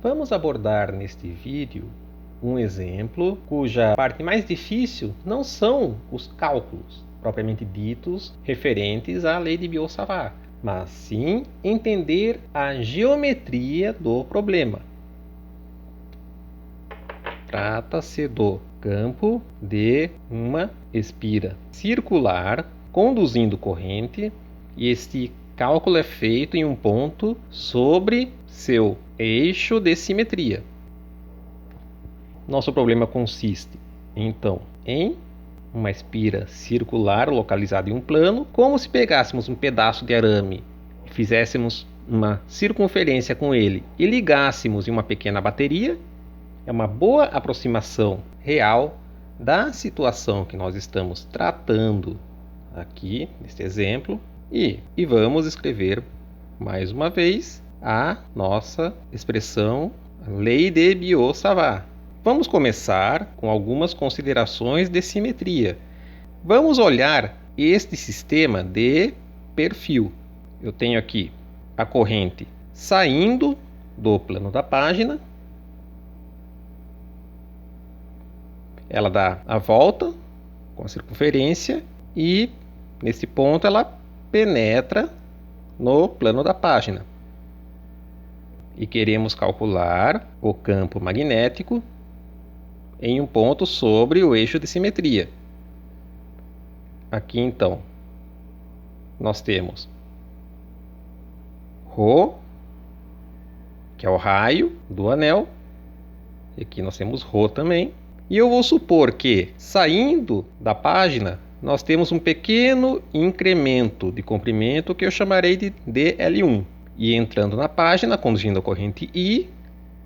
Vamos abordar neste vídeo um exemplo cuja parte mais difícil não são os cálculos propriamente ditos referentes à lei de Biot-Savart, mas sim entender a geometria do problema. Trata-se do campo de uma espira circular conduzindo corrente, e este cálculo é feito em um ponto sobre seu eixo de simetria. Nosso problema consiste, então, em uma espira circular localizada em um plano, como se pegássemos um pedaço de arame e fizéssemos uma circunferência com ele e ligássemos em uma pequena bateria. É uma boa aproximação real da situação que nós estamos tratando aqui, neste exemplo, e vamos escrever mais uma vez a nossa expressão lei de Biot-Savart. Vamos começar com algumas considerações de simetria. Vamos olhar este sistema de perfil. Eu tenho aqui a corrente saindo do plano da página. Ela dá a volta com a circunferência e, nesse ponto, ela penetra no plano da página. E queremos calcular o campo magnético em um ponto sobre o eixo de simetria. Aqui, então, nós temos ρ, que é o raio do anel. E aqui nós temos ρ também. E eu vou supor que, saindo da página, nós temos um pequeno incremento de comprimento que eu chamarei de dL1. E entrando na página, conduzindo a corrente I,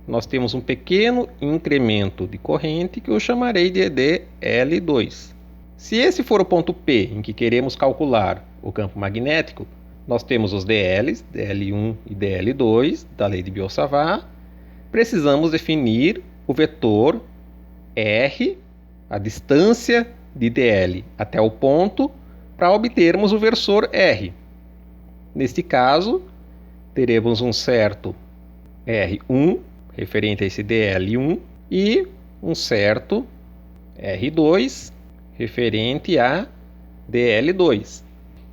nós temos um pequeno incremento de corrente que eu chamarei de dL2. Se esse for o ponto P em que queremos calcular o campo magnético, nós temos os dLs, dL1 e dL2, da lei de Biot-Savart. Precisamos definir o vetor R, a distância de dl até o ponto, para obtermos o versor R. Neste caso, teremos um certo R1, referente a esse dl1, e um certo R2, referente a dl2.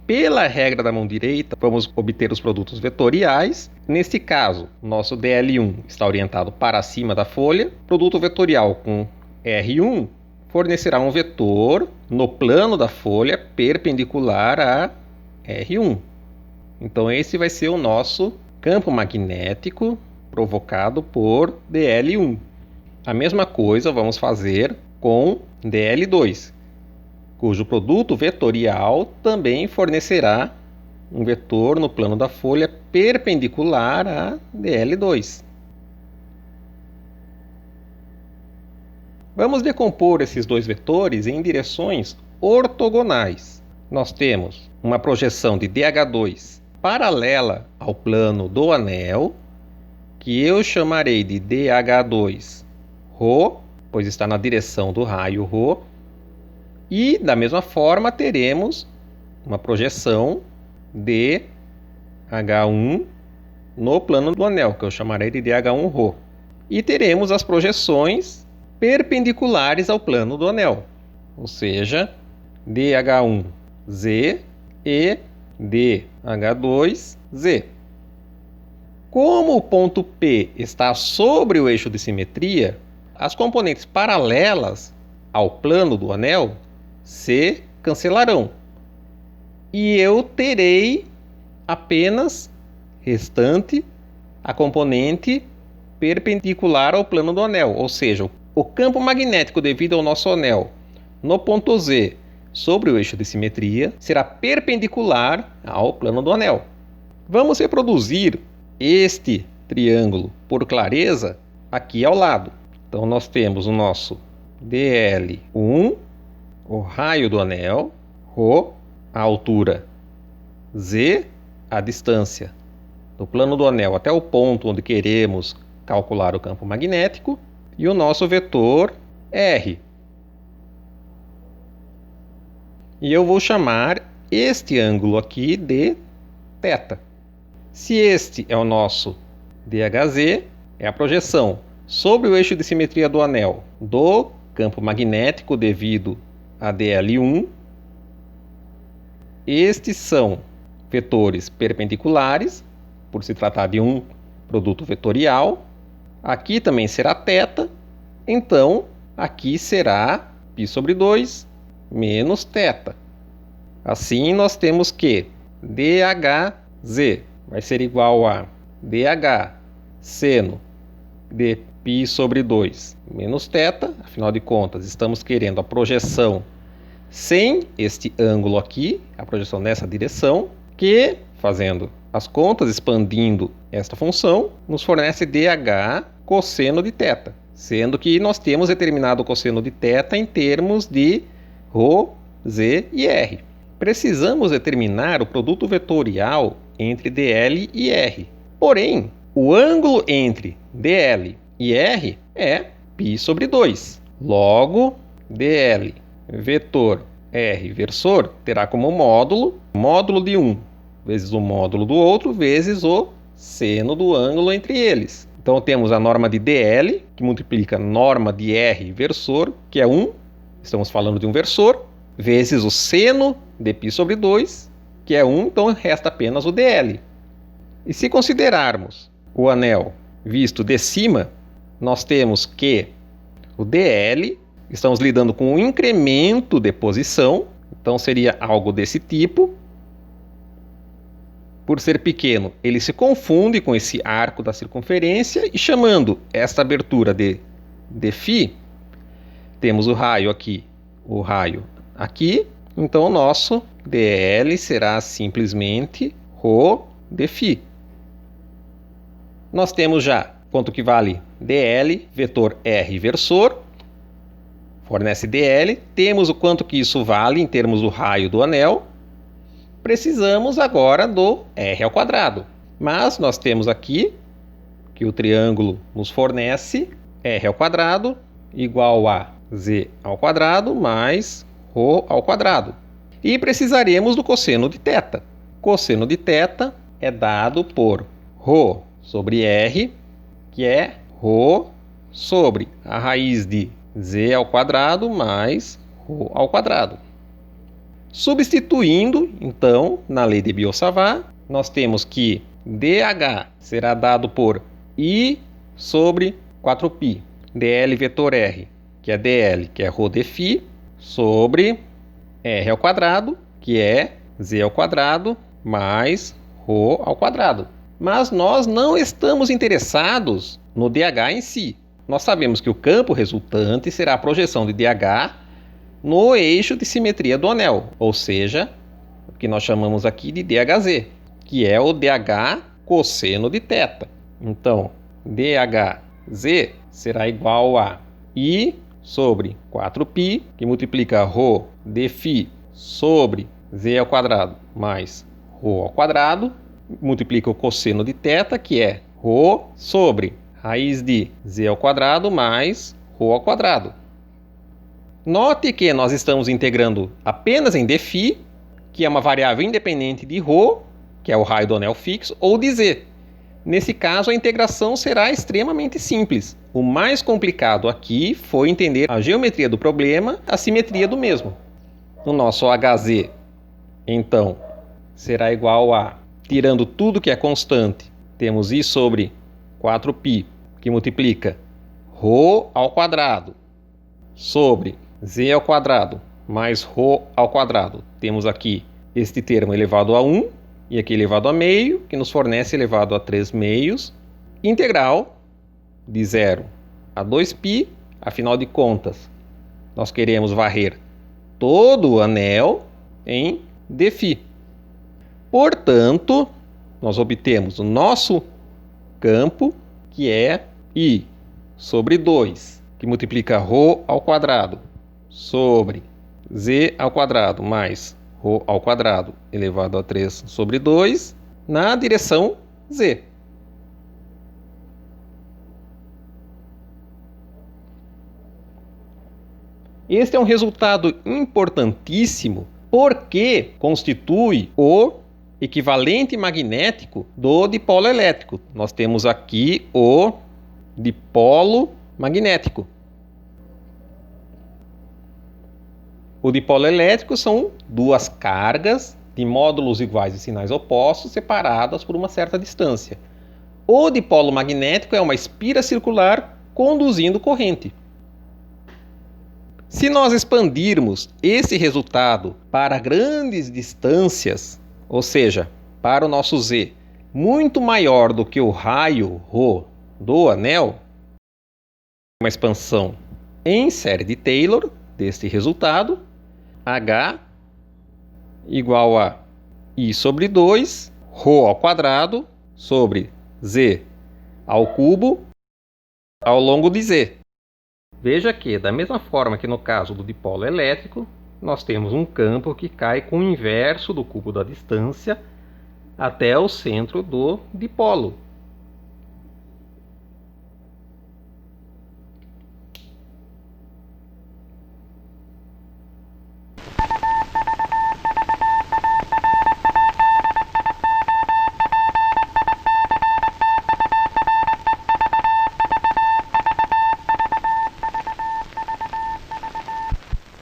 Pela regra da mão direita, vamos obter os produtos vetoriais. Neste caso, nosso dl1 está orientado para cima da folha. Produto vetorial com R1 fornecerá um vetor no plano da folha perpendicular a R1. Então esse vai ser o nosso campo magnético provocado por dl1. A mesma coisa vamos fazer com dl2, cujo produto vetorial também fornecerá um vetor no plano da folha perpendicular a dl2. Vamos decompor esses dois vetores em direções ortogonais. Nós temos uma projeção de DH2 paralela ao plano do anel, que eu chamarei de DH2 ρ, pois está na direção do raio ρ. E, da mesma forma, teremos uma projeção de DH1 no plano do anel, que eu chamarei de DH1 ρ. E teremos as projeções perpendiculares ao plano do anel, ou seja, DH1Z e DH2Z. Como o ponto P está sobre o eixo de simetria, as componentes paralelas ao plano do anel se cancelarão. E eu terei apenas restante a componente perpendicular ao plano do anel, ou seja, o campo magnético devido ao nosso anel no ponto Z sobre o eixo de simetria será perpendicular ao plano do anel. Vamos reproduzir este triângulo por clareza aqui ao lado. Então nós temos o nosso dl1, o raio do anel, ρ, a altura Z, a distância do plano do anel até o ponto onde queremos calcular o campo magnético, e o nosso vetor R. E eu vou chamar este ângulo aqui de θ. Se este é o nosso DHZ, é a projeção sobre o eixo de simetria do anel do campo magnético devido a dl1. Estes são vetores perpendiculares, por se tratar de um produto vetorial. Aqui também será θ, então aqui será π sobre 2 menos θ. Assim, nós temos que dhz vai ser igual a dh seno de π sobre 2 menos θ. Afinal de contas, estamos querendo a projeção sem este ângulo aqui, a projeção nessa direção, que, fazendo as contas, expandindo esta função, nos fornece dh cosseno de θ, sendo que nós temos determinado o cosseno de θ em termos de ρ, z e r. Precisamos determinar o produto vetorial entre dl e r. Porém, o ângulo entre dl e r é π sobre 2. Logo, dl vetor r versor terá como módulo de um vezes o módulo do outro vezes o seno do ângulo entre eles. Então temos a norma de dl, que multiplica a norma de r versor, que é 1, estamos falando de um versor, vezes o seno de π sobre 2, que é 1, então resta apenas o dl. E se considerarmos o anel visto de cima, nós temos que o dl, estamos lidando com um incremento de posição, então seria algo desse tipo. Por ser pequeno, ele se confunde com esse arco da circunferência e chamando esta abertura de φ, temos o raio aqui, então o nosso dl será simplesmente ρ de φ. Nós temos já quanto que vale dl, vetor r versor, fornece dl, temos o quanto que isso vale em termos do raio do anel. Precisamos agora do r ao quadrado, mas nós temos aqui que o triângulo nos fornece r ao quadrado igual a z ao quadrado mais ρ ao quadrado. E precisaremos do cosseno de θ. Cosseno de θ é dado por ρ sobre r, que é ρ sobre a raiz de z ao quadrado mais ρ ao quadrado. Substituindo, então, na lei de Biot-Savart, nós temos que dh será dado por I sobre 4π. dl vetor r, que é dl, que é ρ de φ, sobre r ao quadrado, que é z ao quadrado, mais ρ ao quadrado. Mas nós não estamos interessados no dh em si. Nós sabemos que o campo resultante será a projeção de dh no eixo de simetria do anel, ou seja, o que nós chamamos aqui de dhz, que é o dh cosseno de θ. Então, dhz será igual a I sobre 4π, que multiplica ρ de φ sobre z ao quadrado mais ρ ao quadrado, multiplica o cosseno de θ, que é ρ sobre raiz de z ao quadrado mais ρ ao quadrado. Note que nós estamos integrando apenas em dφ, que é uma variável independente de ρ, que é o raio do anel fixo, ou de z. Nesse caso, a integração será extremamente simples. O mais complicado aqui foi entender a geometria do problema, a simetria do mesmo. O nosso Hz, então, será igual a, tirando tudo que é constante, temos I sobre 4π, que multiplica ρ ao quadrado sobre z ao quadrado mais ρ ao quadrado. Temos aqui este termo elevado a 1 e aqui elevado a meio, que nos fornece elevado a 3 meios, integral de 0 a 2π. Afinal de contas, nós queremos varrer todo o anel em dφ. Portanto, nós obtemos o nosso campo, que é I sobre 2, que multiplica ρ ao quadrado sobre z ao quadrado mais ρ ao quadrado elevado a 3 sobre 2 na direção z. Este é um resultado importantíssimo porque constitui o equivalente magnético do dipolo elétrico. Nós temos aqui o dipolo magnético. O dipolo elétrico são duas cargas de módulos iguais e sinais opostos separadas por uma certa distância. O dipolo magnético é uma espira circular conduzindo corrente. Se nós expandirmos esse resultado para grandes distâncias, ou seja, para o nosso Z muito maior do que o raio ρ do anel, uma expansão em série de Taylor deste resultado, H igual a I sobre 2, ρ ao quadrado, sobre Z ao cubo, ao longo de Z. Veja que, da mesma forma que no caso do dipolo elétrico, nós temos um campo que cai com o inverso do cubo da distância até o centro do dipolo.